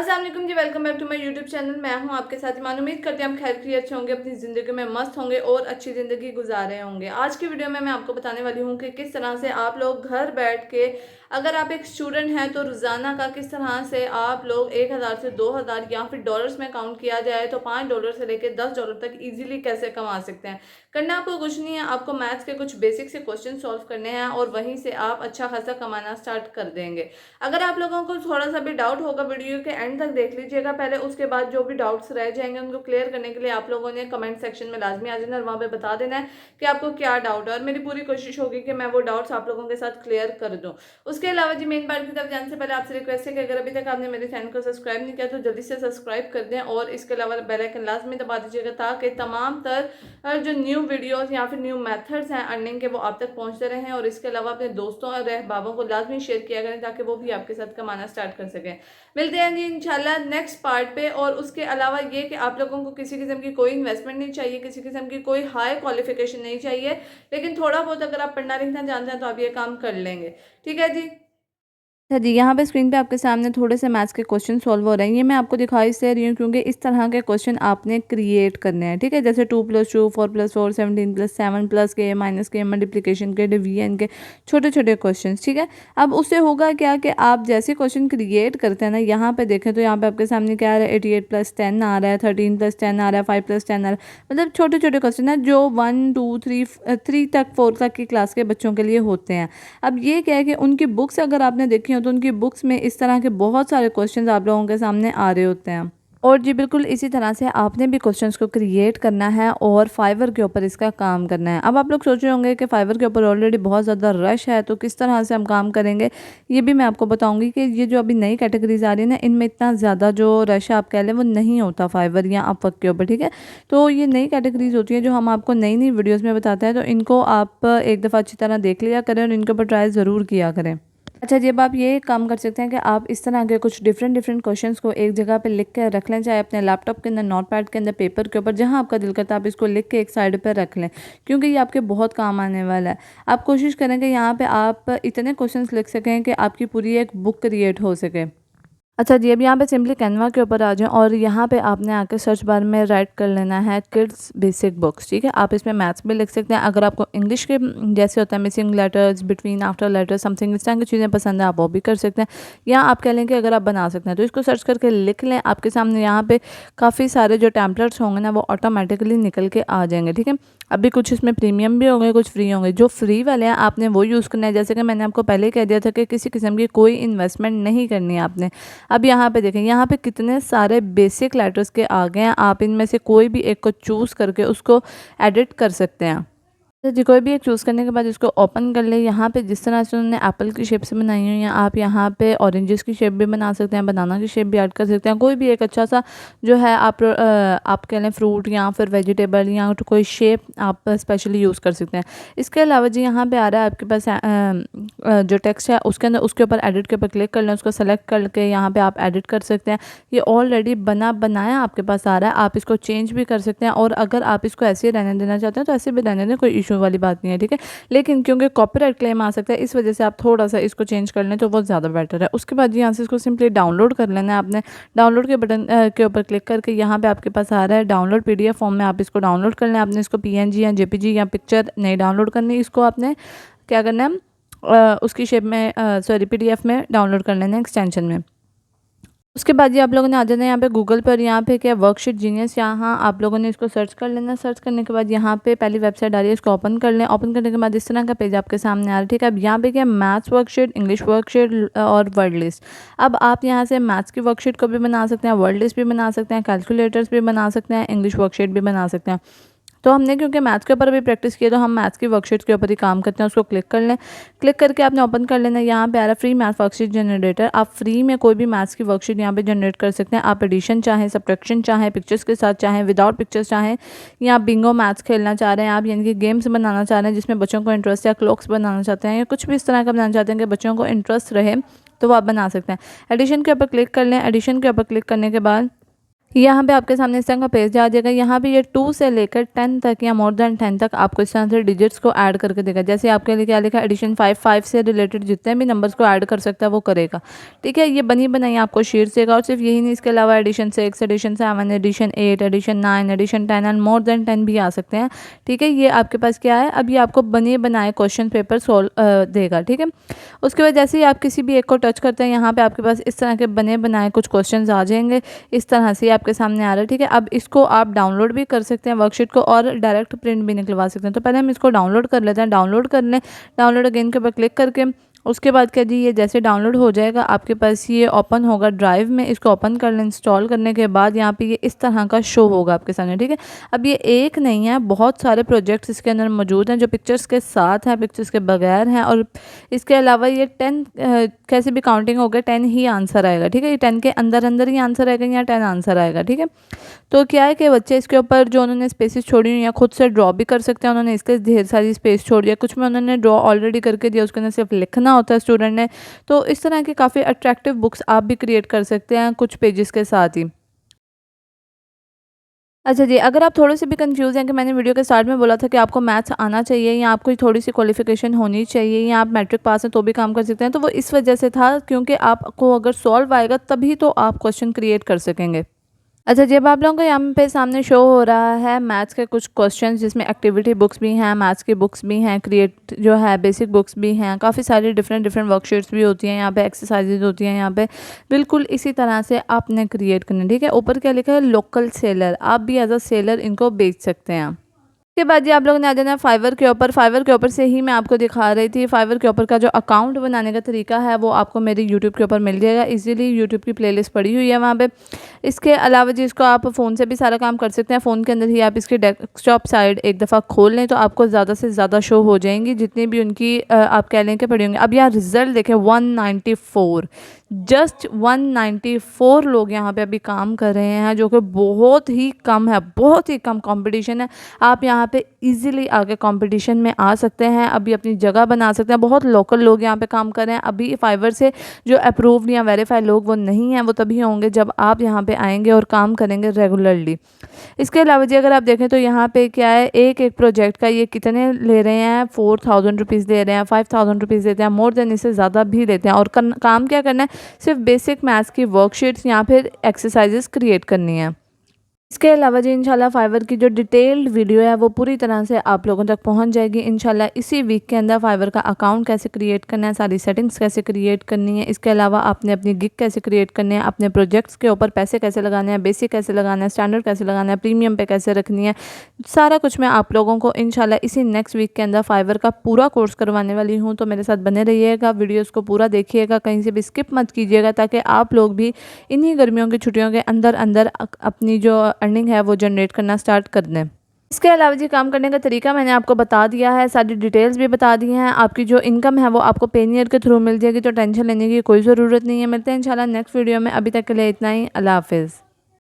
अस्सलाम वालेकुम ji, welcome back to my YouTube channel. मैं हूं आपके साथ ईमान। उम्मीद करती हूं हम खैर खैरियत अच्छे होंगे, अपनी ज़िंदगी में मस्त होंगे और अच्छी ज़िंदगी गुजार रहे होंगे। आज की वीडियो में मैं आपको बताने वाली हूं कि किस तरह से आप लोग घर बैठ के, अगर आप एक स्टूडेंट हैं तो रोज़ाना का किस तरह से आप लोग 1000 से 2000 या फिर डॉलर्स में काउंट किया जाए तो $5 से लेकर $10 तक ईजिली कैसे कमा सकते हैं। करना आपको कुछ नहीं है, आपको मैथ्स के कुछ बेसिक से क्वेश्चन सॉल्व करने हैं और वहीं से आप अच्छा खासा कमाना स्टार्ट कर देंगे। अगर आप लोगों को थोड़ा सा भी डाउट होगा, वीडियो के एंड तक देख लीजिएगा पहले, उसके बाद जो भी डाउट्स रह जाएंगे उनको क्लियर करने के लिए आप लोगों ने कमेंट सेक्शन में लाजमी आ जाना और वहाँ पे बता देना है कि आपको क्या डाउट है, और मेरी पूरी कोशिश होगी कि मैं वो डाउट्स आप लोगों के साथ क्लियर कर दूँ। उसके अलावा जी, मेन बात की तरफ जाने से पहले आपसे रिक्वेस्ट है कि अगर अभी तक आपने मेरे चैनल को सब्सक्राइब नहीं किया तो जल्दी से सब्सक्राइब कर दें, और इसके अलावा बेल आइकन लाजमी दबा दीजिएगा ताकि तमाम तर जो न्यू वीडियोस या फिर न्यू मेथड्स हैं अर्निंग के वो आप तक पहुंचते रहें। और इसके अलावा अपने दोस्तों और अहबाबों को लाजमी शेयर किया करें ताकि वो भी आपके साथ कमाना स्टार्ट कर सकें। मिलते हैं जी इंशाल्लाह नेक्स्ट पार्ट पे। और उसके अलावा ये कि आप लोगों को किसी किस्म की कोई इन्वेस्टमेंट नहीं चाहिए, किसी किस्म की कोई हाई क्वालिफिकेशन नहीं चाहिए, लेकिन थोड़ा बहुत अगर आप पढ़ना लिखना जानते हैं तो आप ये काम कर लेंगे। ठीक है जी। अच्छा जी, यहाँ पे स्क्रीन पे आपके सामने थोड़े से मैथ्स के क्वेश्चन सॉल्व हो रहे हैं। ये मैं आपको दिखा इसलिए रही हूँ क्योंकि इस तरह के क्वेश्चन आपने क्रिएट करने हैं। ठीक है, जैसे 2+2 4+4 17+7 प्लस के माइनस के मल्टीप्लिकेशन के डिवीजन के छोटे छोटे क्वेश्चन। ठीक है, अब उससे होगा क्या कि आप जैसे क्वेश्चन क्रिएट करते हैं ना, यहाँ पे देखें तो यहाँ पे आपके सामने क्या आ रहा है, 88+10 आ रहा है, 13+10 आ रहा है, 5+10 आ रहा है। मतलब छोटे छोटे क्वेश्चन है जो 1 2 3 तक 4 तक की क्लास के बच्चों के लिए होते हैं। अब ये क्या है कि उनकी बुक्स अगर आपने देखी हो तो उनकी बुक्स में इस तरह के बहुत सारे क्वेश्चंस आप लोगों के सामने आ रहे होते हैं। और जी बिल्कुल इसी तरह से आपने भी क्वेश्चंस को क्रिएट करना है और फाइवर के ऊपर इसका काम करना है। अब आप लोग सोच रहे होंगे कि फाइवर के ऊपर ऑलरेडी बहुत ज़्यादा रश है तो किस तरह से हम काम करेंगे, ये भी मैं आपको बताऊंगी कि ये जो अभी नई कैटेगरीज आ रही है ना, इनमें इतना ज़्यादा जो रश आप कह लें वो नहीं होता फाइवर या अपवर्क के ऊपर। ठीक है, तो ये नई कैटेगरीज होती है जो हम आपको नई नई वीडियोज़ में बताते हैं, तो इनको आप एक दफ़ा अच्छी तरह देख लिया करें और इनके ऊपर ट्राई ज़रूर किया करें। अच्छा जी, अब आप ये काम कर सकते हैं कि आप इस तरह के कुछ डिफरेंट डिफरेंट क्वेश्चंस को एक जगह पे लिख कर रख लें, चाहे अपने लैपटॉप के अंदर, नोटपैड के अंदर, पेपर के ऊपर, जहां आपका दिल करता है आप इसको लिख के एक साइड पर रख लें, क्योंकि ये आपके बहुत काम आने वाला है। आप कोशिश करें कि यहाँ पे आप इतने क्वेश्चंस लिख सकें कि आपकी पूरी एक बुक क्रिएट हो सके। अच्छा जी, अब यहाँ पे सिंपली कैनवा के ऊपर आ जाएं और यहाँ पे आपने आके सर्च बार में राइट कर लेना है किड्स बेसिक बुक्स। ठीक है, आप इसमें मैथ्स भी लिख सकते हैं। अगर आपको इंग्लिश के जैसे होता है missing letters, between, after letters, something, इस तरह की चीज़ें पसंद है आप वो भी कर सकते हैं। या आप कह लें कि अगर आप बना सकते हैं तो इसको सर्च करके लिख लें। आपके सामने यहाँ पे काफ़ी सारे जो टेम्पलेट्स होंगे ना वो ऑटोमेटिकली निकल के आ जाएंगे। ठीक है, अभी कुछ इसमें प्रीमियम भी होंगे, कुछ फ्री होंगे। जो फ्री वाले हैं आपने वो यूज़ करना है। जैसे कि मैंने आपको पहले ही कह दिया था कि किसी किस्म की कोई इन्वेस्टमेंट नहीं करनी है आपने। अब यहाँ पे देखें, यहाँ पे कितने सारे बेसिक लेटर्स के आ गए हैं। आप इनमें से कोई भी एक को चूज़ करके उसको एडिट कर सकते हैं। तो जी, कोई भी एक चूज़ करने के बाद इसको ओपन कर ले। यहाँ पे जिस तरह से उन्होंने एप्पल की शेप से बनाई हुई है, आप यहाँ पे ऑरेंजेस की शेप भी बना सकते हैं, बनाना की शेप भी ऐड कर सकते हैं। कोई भी एक अच्छा सा जो है आप कह लें फ्रूट या फिर वेजिटेबल या तो कोई शेप आप स्पेशली यूज़ कर सकते हैं। इसके अलावा जी यहाँ पे आ रहा है आपके पास जो टेक्स्ट है उसके अंदर, उसके ऊपर एडिट के ऊपर क्लिक कर लें, उसको सेलेक्ट करके यहाँ पर आप एडिट कर सकते हैं। ये ऑलरेडी बनाया आपके पास आ रहा है, आप इसको चेंज भी कर सकते हैं। और अगर आप इसको ऐसे ही रहने देना चाहते हैं तो ऐसे भी रहने दें, कोई इशू वाली बात नहीं है। ठीक है, लेकिन क्योंकि कॉपीराइट क्लेम आ सकता है इस वजह से आप थोड़ा सा इसको चेंज कर लें तो वो ज़्यादा बेटर है। उसके बाद यहाँ से इसको सिंपली डाउनलोड कर लेना है। आपने डाउनलोड के बटन के ऊपर क्लिक करके यहाँ पे आपके पास आ रहा है डाउनलोड पीडीएफ फॉर्म में, आप इसको डाउनलोड कर लें। आपने इसको पीएनजी या जेपीजी या पिक्चर नहीं डाउनलोड करनी, इसको आपने क्या करना है उसकी शेप में सॉरी पीडीएफ में डाउनलोड कर लेना है एक्सटेंशन में। उसके बाद ये आप लोगों ने आ जाना है यहाँ पे गूगल पर, यहाँ पे क्या वर्कशीट जीनियस, यहाँ आप लोगों ने इसको सर्च कर लेना। सर्च करने के बाद यहाँ पे पहली वेबसाइट आ रही है, इसको ओपन कर लें। ओपन करने के बाद इस तरह का पेज आपके सामने आ रहा है। ठीक है, अब यहाँ पे क्या मैथ्स वर्कशीट, इंग्लिश वर्कशीट और वर्ड लिस्ट। अब आप यहाँ से मैथ्स की वर्कशीट को भी बना सकते हैं, वर्ड लिस्ट भी बना सकते हैं, कैलकुलेटर्स भी बना सकते हैं, इंग्लिश वर्कशीट भी बना सकते हैं। तो हमने क्योंकि मैथ्स के ऊपर भी प्रैक्टिस किया तो हम मैथ्स की वर्कशीट के ऊपर ही काम करते हैं। उसको क्लिक कर लें। क्लिक करके आपने ओपन कर लेना है। यहाँ पे आ रहा है फ्री मैथ वर्कशीट जनरेटर। आप फ्री में कोई भी मैथ्स की वर्कशीट यहाँ पे जनरेट कर सकते हैं। आप एडिशन चाहें, सब्ट्रैक्शन चाहें, पिक्चर्स के साथ चाहें, विदाउट पिक्चर्स चाहें, या आप बिंगो मैथ्स खेलना चाह रहे हैं, आप यानी कि गेम्स बनाना चाह रहे हैं जिसमें बच्चों को इंटरेस्ट है, क्लॉक्स बनाना चाहते हैं या कुछ भी इस तरह का बनाना चाहते हैं कि बच्चों को इंटरेस्ट रहे, तो वो आप बना सकते हैं। एडिशन के ऊपर क्लिक कर लें। एडिशन के ऊपर क्लिक करने के बाद यहाँ पे आपके सामने इस तरह का पेज आ जाएगा। यहाँ पे ये 2 से लेकर 10 तक या मोर देन 10 तक आपको इस तरह से डिजिट्स को ऐड करके देगा। जैसे आपके लिए क्या लिखा है, एडिशन 5 से रिलेटेड जितने भी नंबर्स को ऐड कर सकता है वो करेगा। ठीक है, ये बनी बनाई आपको शीट देगा। और सिर्फ यही नहीं, इसके अलावा edition 6, edition 7, edition 8, edition 9, edition 10 and more than 10 भी आ सकते हैं। ठीक है, ये आपके पास क्या है, अब ये आपको बने बनाए क्वेश्चन पेपर सोल्व देगा। ठीक है, उसके बाद जैसे ही आप किसी भी एक को टच करते हैं, यहाँ पे आपके पास इस तरह के बने बनाए कुछ क्वेश्चंस आ जाएंगे। इस तरह से आपके सामने आ रहा है। ठीक है, अब इसको आप डाउनलोड भी कर सकते हैं वर्कशीट को, और डायरेक्ट प्रिंट भी निकलवा सकते हैं। तो पहले हम इसको डाउनलोड कर लेते हैं। डाउनलोड कर लें, डाउनलोड अगेन के ऊपर क्लिक करके उसके बाद क्या जी, ये जैसे डाउनलोड हो जाएगा आपके पास ये ओपन होगा ड्राइव में। इसको ओपन कर लें। इंस्टॉल करने के बाद यहाँ पे ये इस तरह का शो होगा आपके सामने। ठीक है, अब ये एक नहीं है, बहुत सारे प्रोजेक्ट्स इसके अंदर मौजूद हैं जो पिक्चर्स के साथ हैं, पिक्चर्स के बगैर हैं। और इसके अलावा ये 10 कैसे भी काउंटिंग हो गया, 10 ही आंसर आएगा। ठीक है, ये 10 के अंदर अंदर ही आंसर आएगा या 10 आंसर आएगा। ठीक है, तो क्या है कि बच्चे इसके ऊपर जो उन्होंने स्पेसेस छोड़ी हुई या खुद से ड्रॉ भी कर सकते हैं। उन्होंने इसके ढेर सारी स्पेस छोड़ दिया, कुछ में उन्होंने ड्रॉ ऑलरेडी करके दिया, उसके अंदर सिर्फ लिखना होता है स्टूडेंट ने। तो इस तरह की काफ़ी अट्रैक्टिव बुक्स आप भी क्रिएट कर सकते हैं कुछ पेजेस के साथ ही। अच्छा जी, अगर आप थोड़े से भी कंफ्यूज हैं कि मैंने वीडियो के स्टार्ट में बोला था कि आपको मैथ्स आना चाहिए या आपको थोड़ी सी क्वालिफिकेशन होनी चाहिए या आप मैट्रिक पास हैं तो भी काम कर सकते हैं, तो वो इस वजह से था क्योंकि आपको अगर सॉल्व आएगा तभी तो आप क्वेश्चन क्रिएट कर सकेंगे। अच्छा, जब आप लोगों को यहाँ पे सामने शो हो रहा है मैथ्स के कुछ क्वेश्चंस, जिसमें एक्टिविटी बुक्स भी हैं, मैथ्स की बुक्स भी हैं, क्रिएट जो है बेसिक बुक्स भी हैं, काफ़ी सारी डिफरेंट डिफरेंट वर्कशीट्स भी होती हैं, यहाँ पे एक्सरसाइजेज होती हैं। यहाँ पे बिल्कुल इसी तरह से आपने क्रिएट करना। ठीक है, ऊपर क्या लिखा है, लोकल सेलर, आप भी एज अ सेलर इनको बेच सकते हैं। उसके बाद जी आप लोगों ने आ जाना है फाइवर के ऊपर। फाइवर के ऊपर से ही मैं आपको दिखा रही थी। फाइवर के ऊपर का जो अकाउंट बनाने का तरीका है वो आपको मेरे यूट्यूब के ऊपर मिल जाएगा इजीली। यूट्यूब की प्लेलिस्ट पड़ी हुई है वहाँ पे। इसके अलावा जी इसको आप फ़ोन से भी सारा काम कर सकते हैं। फ़ोन के अंदर ही आप इसकी डेस्कटॉप साइड एक दफ़ा खोल लें तो आपको ज़्यादा से ज़्यादा शो हो जाएंगी जितनी भी उनकी आप कह लें कि पड़ी होंगी। अब यहाँ रिज़ल्ट देखें, 194, जस्ट 194 लोग यहाँ पे अभी काम कर रहे हैं, जो कि बहुत ही कम है, बहुत ही कम कंपटीशन है। आप यहाँ पे इजीली आगे कंपटीशन में आ सकते हैं, अभी अपनी जगह बना सकते हैं। बहुत लोकल लोग यहाँ पे काम कर रहे हैं। अभी फाइवर से जो अप्रूव्ड या वेरीफाइड लोग वो नहीं हैं, वो तभी होंगे जब आप यहाँ पे आएंगे और काम करेंगे रेगुलरली। इसके अलावा जी अगर आप देखें तो यहाँ पे क्या है, एक एक प्रोजेक्ट का ये कितने ले रहे हैं, 4000 रुपीज़ दे रहे हैं, 5000 रुपीज़ देते हैं, मोर देन इससे ज़्यादा भी देते हैं। और काम क्या करना है, सिर्फ बेसिक मैथ्स की वर्कशीट्स या फिर एक्सरसाइजेस क्रिएट करनी है। इसके अलावा जी इंशाल्लाह फाइवर की जो डिटेल्ड वीडियो है वो पूरी तरह से आप लोगों तक पहुंच जाएगी इंशाल्लाह इसी वीक के अंदर। फाइवर का अकाउंट कैसे क्रिएट करना है, सारी सेटिंग्स कैसे क्रिएट करनी है, इसके अलावा आपने अपनी गिग कैसे क्रिएट करने हैं, अपने प्रोजेक्ट्स के ऊपर पैसे कैसे लगाने हैं, बेसिक कैसे लगाना है, स्टैंडर्ड कैसे लगाना है, प्रीमियम पे कैसे रखनी है, सारा कुछ मैं आप लोगों को इंशाल्लाह इसी नेक्स्ट वीक के अंदर फाइवर का पूरा कोर्स करवाने वाली हूँ। तो मेरे साथ बने रहिएगा, वीडियोज़ को पूरा देखिएगा, कहीं से भी स्किप मत कीजिएगा, ताकि आप लोग भी इन्हीं गर्मियों की छुट्टियों के अंदर अंदर अपनी जो अर्निंग है वो जनरेट करना स्टार्ट कर दें। इसके अलावा जी काम करने का तरीका मैंने आपको बता दिया है, सारी डिटेल्स भी बता दी हैं। आपकी जो इनकम है वो आपको पेनियर के थ्रू मिल जाएगी, तो टेंशन लेने की कोई ज़रूरत नहीं है। मिलते हैं इंशाल्लाह नेक्स्ट वीडियो में। अभी तक के लिए इतना ही। अल्लाह हाफिज़।